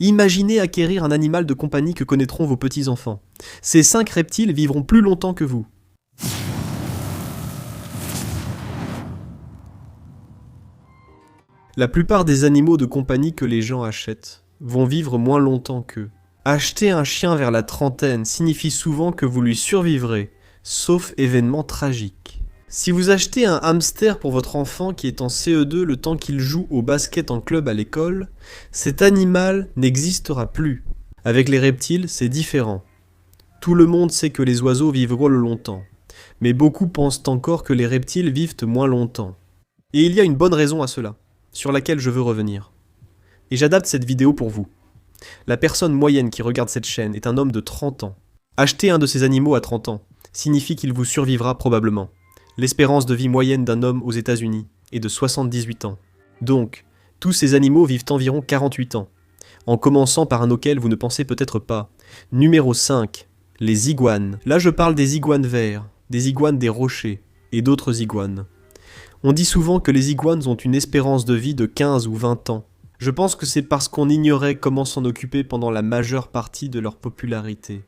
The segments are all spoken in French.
Imaginez acquérir un animal de compagnie que connaîtront vos petits-enfants. Ces 5 reptiles vivront plus longtemps que vous. La plupart des animaux de compagnie que les gens achètent vont vivre moins longtemps qu'eux. Acheter un chien vers la trentaine signifie souvent que vous lui survivrez, sauf événement tragique. Si vous achetez un hamster pour votre enfant qui est en CE2 le temps qu'il joue au basket en club à l'école, cet animal n'existera plus. Avec les reptiles, c'est différent. Tout le monde sait que les oiseaux vivront longtemps, mais beaucoup pensent encore que les reptiles vivent moins longtemps. Et il y a une bonne raison à cela, sur laquelle je veux revenir. Et j'adapte cette vidéo pour vous. La personne moyenne qui regarde cette chaîne est un homme de 30 ans. Acheter un de ces animaux à 30 ans signifie qu'il vous survivra probablement. L'espérance de vie moyenne d'un homme aux États-Unis est de 78 ans. Donc, tous ces animaux vivent environ 48 ans, en commençant par un auquel vous ne pensez peut-être pas. Numéro 5, les iguanes. Là je parle des iguanes verts, des iguanes des rochers et d'autres iguanes. On dit souvent que les iguanes ont une espérance de vie de 15 ou 20 ans. Je pense que c'est parce qu'on ignorait comment s'en occuper pendant la majeure partie de leur popularité.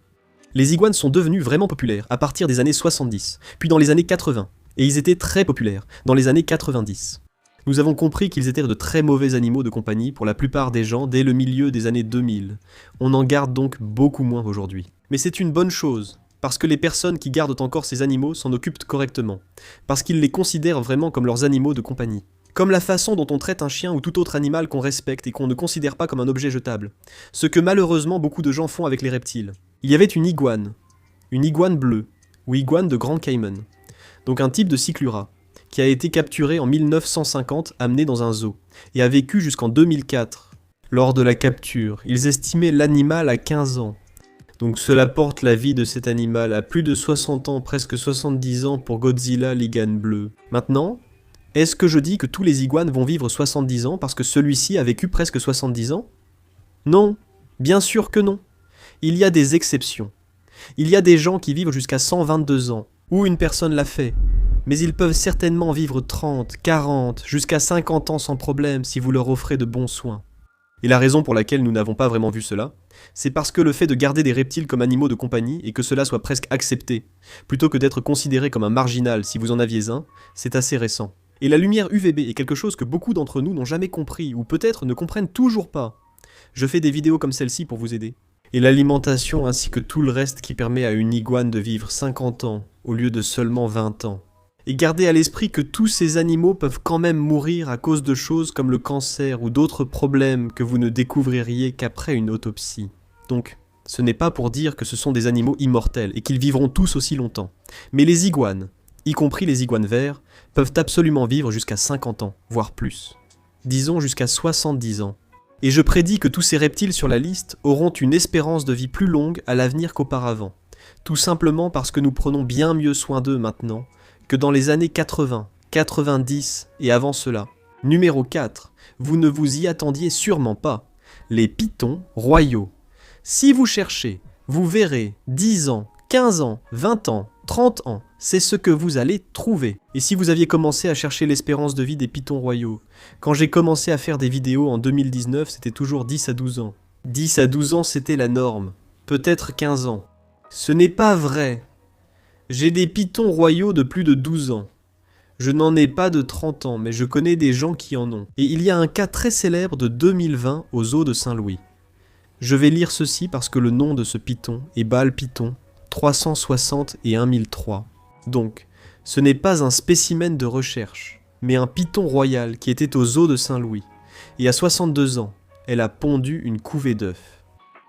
Les iguanes sont devenus vraiment populaires à partir des années 70, puis dans les années 80, et ils étaient très populaires dans les années 90. Nous avons compris qu'ils étaient de très mauvais animaux de compagnie pour la plupart des gens dès le milieu des années 2000. On en garde donc beaucoup moins aujourd'hui. Mais c'est une bonne chose, parce que les personnes qui gardent encore ces animaux s'en occupent correctement, parce qu'ils les considèrent vraiment comme leurs animaux de compagnie. Comme la façon dont on traite un chien ou tout autre animal qu'on respecte et qu'on ne considère pas comme un objet jetable. Ce que malheureusement beaucoup de gens font avec les reptiles. Il y avait une iguane bleue, ou iguane de Grand Cayman, donc un type de cyclura, qui a été capturé en 1950, amené dans un zoo, et a vécu jusqu'en 2004. Lors de la capture, ils estimaient l'animal à 15 ans. Donc cela porte la vie de cet animal à plus de 60 ans, presque 70 ans pour Godzilla l'iguane bleue. Maintenant, est-ce que je dis que tous les iguanes vont vivre 70 ans parce que celui-ci a vécu presque 70 ans? Non, bien sûr que non. Il y a des exceptions. Il y a des gens qui vivent jusqu'à 122 ans, ou une personne l'a fait. Mais ils peuvent certainement vivre 30, 40, jusqu'à 50 ans sans problème si vous leur offrez de bons soins. Et la raison pour laquelle nous n'avons pas vraiment vu cela, c'est parce que le fait de garder des reptiles comme animaux de compagnie et que cela soit presque accepté, plutôt que d'être considéré comme un marginal si vous en aviez un, c'est assez récent. Et la lumière UVB est quelque chose que beaucoup d'entre nous n'ont jamais compris, ou peut-être ne comprennent toujours pas. Je fais des vidéos comme celle-ci pour vous aider. Et l'alimentation ainsi que tout le reste qui permet à une iguane de vivre 50 ans au lieu de seulement 20 ans. Et gardez à l'esprit que tous ces animaux peuvent quand même mourir à cause de choses comme le cancer ou d'autres problèmes que vous ne découvririez qu'après une autopsie. Donc, ce n'est pas pour dire que ce sont des animaux immortels et qu'ils vivront tous aussi longtemps. Mais les iguanes, y compris les iguanes verts, peuvent absolument vivre jusqu'à 50 ans, voire plus. Disons jusqu'à 70 ans. Et je prédis que tous ces reptiles sur la liste auront une espérance de vie plus longue à l'avenir qu'auparavant. Tout simplement parce que nous prenons bien mieux soin d'eux maintenant que dans les années 80, 90 et avant cela. Numéro 4. Vous ne vous y attendiez sûrement pas. Les pitons royaux. Si vous cherchez, vous verrez 10 ans, 15 ans, 20 ans, 30 ans, c'est ce que vous allez trouver. Et si vous aviez commencé à chercher l'espérance de vie des pitons royaux, quand j'ai commencé à faire des vidéos en 2019, c'était toujours 10 à 12 ans. 10 à 12 ans, c'était la norme. Peut-être 15 ans. Ce n'est pas vrai. J'ai des pitons royaux de plus de 12 ans. Je n'en ai pas de 30 ans, mais je connais des gens qui en ont. Et il y a un cas très célèbre de 2020 au zoo de Saint-Louis. Je vais lire ceci parce que le nom de ce python est Baal Python 360 et 1003. Donc, ce n'est pas un spécimen de recherche, mais un python royal qui était au zoo de Saint-Louis. Et à 62 ans, elle a pondu une couvée d'œufs.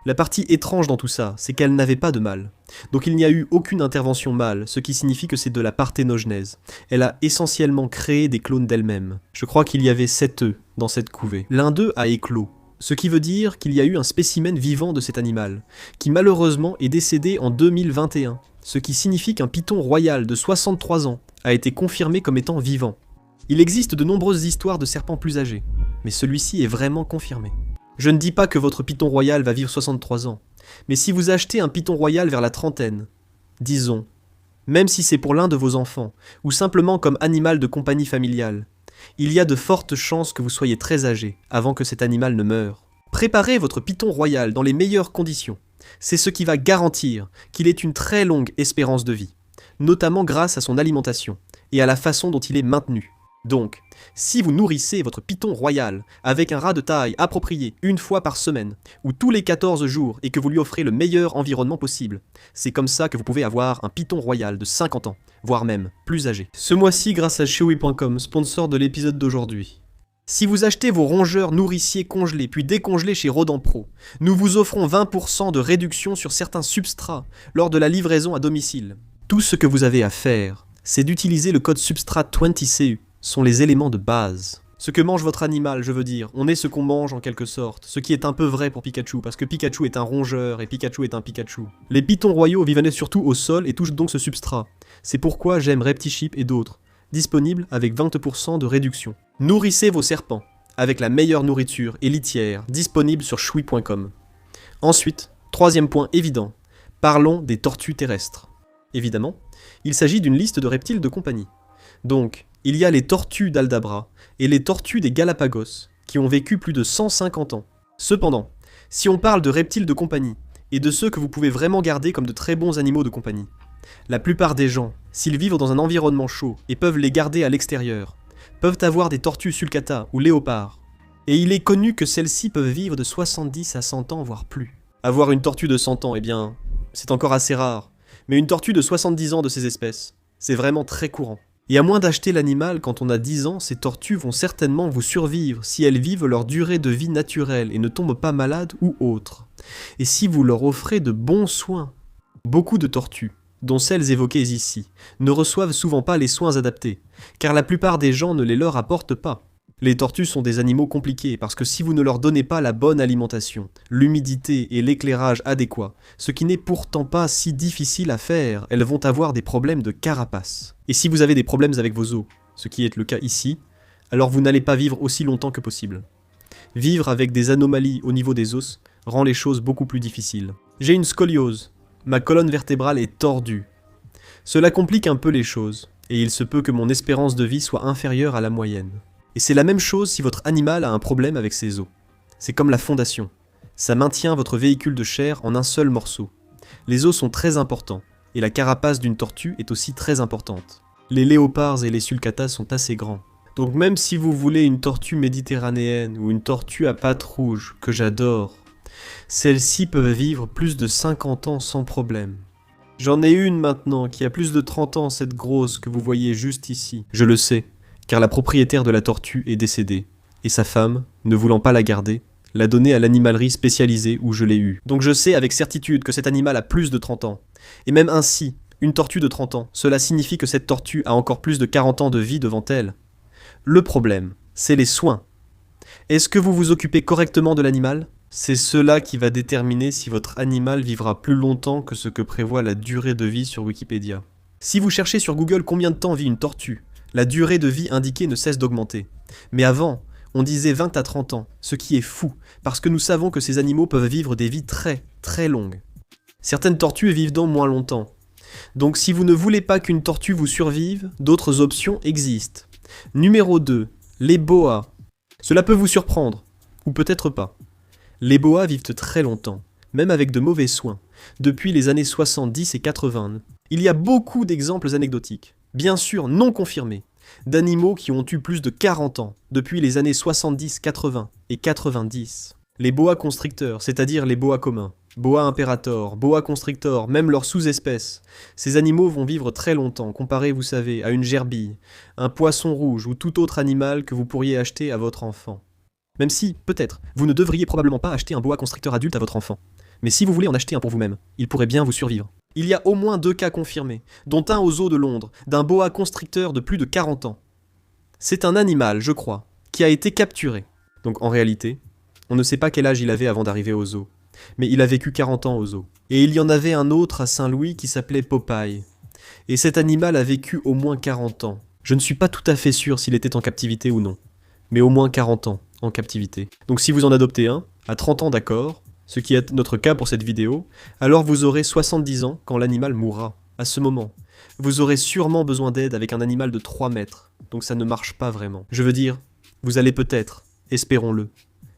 La partie étrange dans tout ça, c'est qu'elle n'avait pas de mâle. Donc il n'y a eu aucune intervention mâle, ce qui signifie que c'est de la parthénogenèse. Elle a essentiellement créé des clones d'elle-même. Je crois qu'il y avait 7 œufs dans cette couvée. L'un d'eux a éclos. Ce qui veut dire qu'il y a eu un spécimen vivant de cet animal, qui malheureusement est décédé en 2021. Ce qui signifie qu'un python royal de 63 ans a été confirmé comme étant vivant. Il existe de nombreuses histoires de serpents plus âgés, mais celui-ci est vraiment confirmé. Je ne dis pas que votre python royal va vivre 63 ans, mais si vous achetez un python royal vers la trentaine, disons, même si c'est pour l'un de vos enfants, ou simplement comme animal de compagnie familiale, il y a de fortes chances que vous soyez très âgé avant que cet animal ne meure. Préparez votre python royal dans les meilleures conditions. C'est ce qui va garantir qu'il ait une très longue espérance de vie, notamment grâce à son alimentation et à la façon dont il est maintenu. Donc, si vous nourrissez votre python royal avec un rat de taille approprié une fois par semaine ou tous les 14 jours et que vous lui offrez le meilleur environnement possible, c'est comme ça que vous pouvez avoir un python royal de 50 ans, voire même plus âgé. Ce mois-ci, grâce à Chewy.com, sponsor de l'épisode d'aujourd'hui. Si vous achetez vos rongeurs nourriciers congelés puis décongelés chez Rodan Pro, nous vous offrons 20% de réduction sur certains substrats lors de la livraison à domicile. Tout ce que vous avez à faire, c'est d'utiliser le code SUBSTRAT20CU. Sont les éléments de base. Ce que mange votre animal, je veux dire, on est ce qu'on mange en quelque sorte, ce qui est un peu vrai pour Pikachu, parce que Pikachu est un rongeur et Pikachu est un Pikachu. Les pythons royaux vivent surtout au sol et touchent donc ce substrat. C'est pourquoi j'aime Reptichip et d'autres, disponibles avec 20% de réduction. Nourrissez vos serpents, avec la meilleure nourriture et litière, disponible sur chewy.com. Ensuite, troisième point évident, parlons des tortues terrestres. Évidemment, il s'agit d'une liste de reptiles de compagnie. Donc, il y a les tortues d'Aldabra et les tortues des Galapagos, qui ont vécu plus de 150 ans. Cependant, si on parle de reptiles de compagnie, et de ceux que vous pouvez vraiment garder comme de très bons animaux de compagnie, la plupart des gens, s'ils vivent dans un environnement chaud et peuvent les garder à l'extérieur, peuvent avoir des tortues sulcata ou léopards. Et il est connu que celles-ci peuvent vivre de 70 à 100 ans, voire plus. Avoir une tortue de 100 ans, eh bien, c'est encore assez rare. Mais une tortue de 70 ans de ces espèces, c'est vraiment très courant. Et à moins d'acheter l'animal quand on a 10 ans, ces tortues vont certainement vous survivre si elles vivent leur durée de vie naturelle et ne tombent pas malades ou autres. Et si vous leur offrez de bons soins. Beaucoup de tortues, dont celles évoquées ici, ne reçoivent souvent pas les soins adaptés, car la plupart des gens ne les leur apportent pas. Les tortues sont des animaux compliqués parce que si vous ne leur donnez pas la bonne alimentation, l'humidité et l'éclairage adéquats, ce qui n'est pourtant pas si difficile à faire, elles vont avoir des problèmes de carapace. Et si vous avez des problèmes avec vos os, ce qui est le cas ici, alors vous n'allez pas vivre aussi longtemps que possible. Vivre avec des anomalies au niveau des os rend les choses beaucoup plus difficiles. J'ai une scoliose, ma colonne vertébrale est tordue. Cela complique un peu les choses, et il se peut que mon espérance de vie soit inférieure à la moyenne. Et c'est la même chose si votre animal a un problème avec ses os. C'est comme la fondation. Ça maintient votre véhicule de chair en un seul morceau. Les os sont très importants, et la carapace d'une tortue est aussi très importante. Les léopards et les sulcatas sont assez grands. Donc même si vous voulez une tortue méditerranéenne ou une tortue à pattes rouges, que j'adore, celles-ci peuvent vivre plus de 50 ans sans problème. J'en ai une maintenant qui a plus de 30 ans, cette grosse que vous voyez juste ici. Je le sais, car la propriétaire de la tortue est décédée, et sa femme, ne voulant pas la garder, l'a donnée à l'animalerie spécialisée où je l'ai eue. Donc je sais avec certitude que cet animal a plus de 30 ans. Et même ainsi, une tortue de 30 ans, cela signifie que cette tortue a encore plus de 40 ans de vie devant elle. Le problème, c'est les soins. Est-ce que vous vous occupez correctement de l'animal ? C'est cela qui va déterminer si votre animal vivra plus longtemps que ce que prévoit la durée de vie sur Wikipédia. Si vous cherchez sur Google combien de temps vit une tortue, la durée de vie indiquée ne cesse d'augmenter. Mais avant, on disait 20 à 30 ans, ce qui est fou, parce que nous savons que ces animaux peuvent vivre des vies très, très longues. Certaines tortues vivent donc moins longtemps. Donc si vous ne voulez pas qu'une tortue vous survive, d'autres options existent. Numéro 2, les boas. Cela peut vous surprendre, ou peut-être pas. Les boas vivent très longtemps, même avec de mauvais soins, depuis les années 70 et 80. Il y a beaucoup d'exemples anecdotiques, bien sûr non confirmés, d'animaux qui ont eu plus de 40 ans, depuis les années 70, 80 et 90. Les boa constricteurs, c'est-à-dire les boas communs, boa imperator, boa constrictor, même leurs sous-espèces. Ces animaux vont vivre très longtemps, comparés, vous savez, à une gerbille, un poisson rouge ou tout autre animal que vous pourriez acheter à votre enfant. Même si, peut-être, vous ne devriez probablement pas acheter un boa constricteur adulte à votre enfant. Mais si vous voulez en acheter un pour vous-même, il pourrait bien vous survivre. Il y a au moins 2 cas confirmés, dont un aux eaux de Londres, d'un boa constricteur de plus de 40 ans. C'est un animal, je crois, qui a été capturé. Donc en réalité, on ne sait pas quel âge il avait avant d'arriver aux eaux. Mais il a vécu 40 ans aux eaux. Et il y en avait un autre à Saint-Louis qui s'appelait Popeye. Et cet animal a vécu au moins 40 ans. Je ne suis pas tout à fait sûr s'il était en captivité ou non. Mais au moins 40 ans en captivité. Donc si vous en adoptez un, à 30 ans d'accord, ce qui est notre cas pour cette vidéo, alors vous aurez 70 ans quand l'animal mourra. À ce moment, vous aurez sûrement besoin d'aide avec un animal de 3 mètres. Donc ça ne marche pas vraiment. Je veux dire, vous allez peut-être, espérons-le,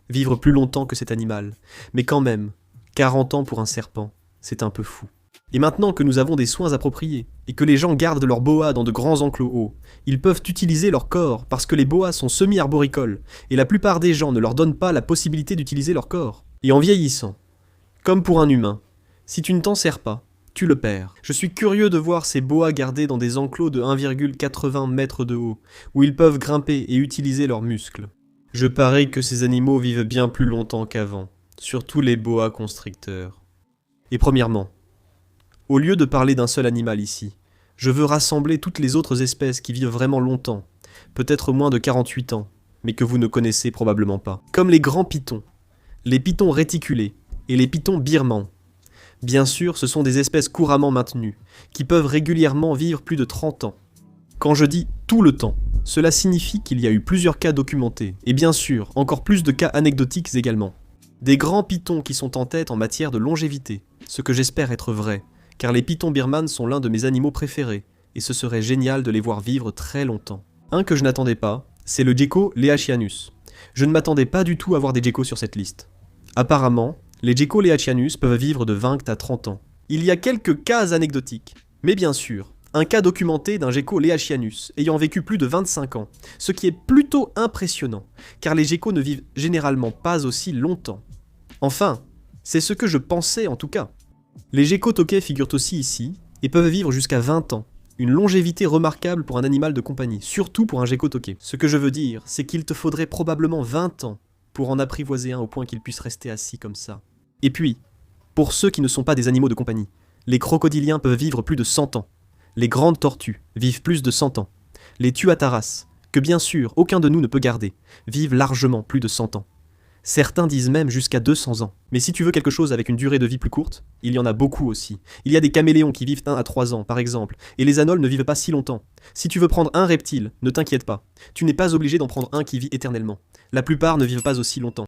vivre plus longtemps que cet animal. Mais quand même, 40 ans pour un serpent, c'est un peu fou. Et maintenant que nous avons des soins appropriés, et que les gens gardent leurs boas dans de grands enclos hauts, ils peuvent utiliser leur corps parce que les boas sont semi-arboricoles, et la plupart des gens ne leur donnent pas la possibilité d'utiliser leur corps. Et en vieillissant, comme pour un humain, si tu ne t'en sers pas, tu le perds. Je suis curieux de voir ces boas gardés dans des enclos de 1,80 mètres de haut, où ils peuvent grimper et utiliser leurs muscles. Je parie que ces animaux vivent bien plus longtemps qu'avant, surtout les boas constricteurs. Et premièrement, au lieu de parler d'un seul animal ici, je veux rassembler toutes les autres espèces qui vivent vraiment longtemps, peut-être moins de 48 ans, mais que vous ne connaissez probablement pas. Comme les grands pitons, les pitons réticulés et les pitons birmans. Bien sûr, ce sont des espèces couramment maintenues, qui peuvent régulièrement vivre plus de 30 ans. Quand je dis tout le temps, cela signifie qu'il y a eu plusieurs cas documentés, et bien sûr, encore plus de cas anecdotiques également. Des grands pitons qui sont en tête en matière de longévité, ce que j'espère être vrai, car les pitons birmanes sont l'un de mes animaux préférés, et ce serait génial de les voir vivre très longtemps. Un que je n'attendais pas, c'est le gecko Leachianus. Je ne m'attendais pas du tout à voir des geckos sur cette liste. Apparemment, les geckos Leachianus peuvent vivre de 20 à 30 ans. Il y a quelques cas anecdotiques, mais bien sûr, un cas documenté d'un gecko Leachianus ayant vécu plus de 25 ans, ce qui est plutôt impressionnant, car les geckos ne vivent généralement pas aussi longtemps. Enfin, c'est ce que je pensais en tout cas. Les geckos tokais figurent aussi ici, et peuvent vivre jusqu'à 20 ans, une longévité remarquable pour un animal de compagnie, surtout pour un gecko toqué. Ce que je veux dire, c'est qu'il te faudrait probablement 20 ans pour en apprivoiser un au point qu'il puisse rester assis comme ça. Et puis, pour ceux qui ne sont pas des animaux de compagnie, les crocodiliens peuvent vivre plus de 100 ans. Les grandes tortues vivent plus de 100 ans. Les tuataras, que bien sûr aucun de nous ne peut garder, vivent largement plus de 100 ans. Certains disent même jusqu'à 200 ans. Mais si tu veux quelque chose avec une durée de vie plus courte, il y en a beaucoup aussi. Il y a des caméléons qui vivent 1 à 3 ans, par exemple, et les anoles ne vivent pas si longtemps. Si tu veux prendre un reptile, ne t'inquiète pas. Tu n'es pas obligé d'en prendre un qui vit éternellement. La plupart ne vivent pas aussi longtemps.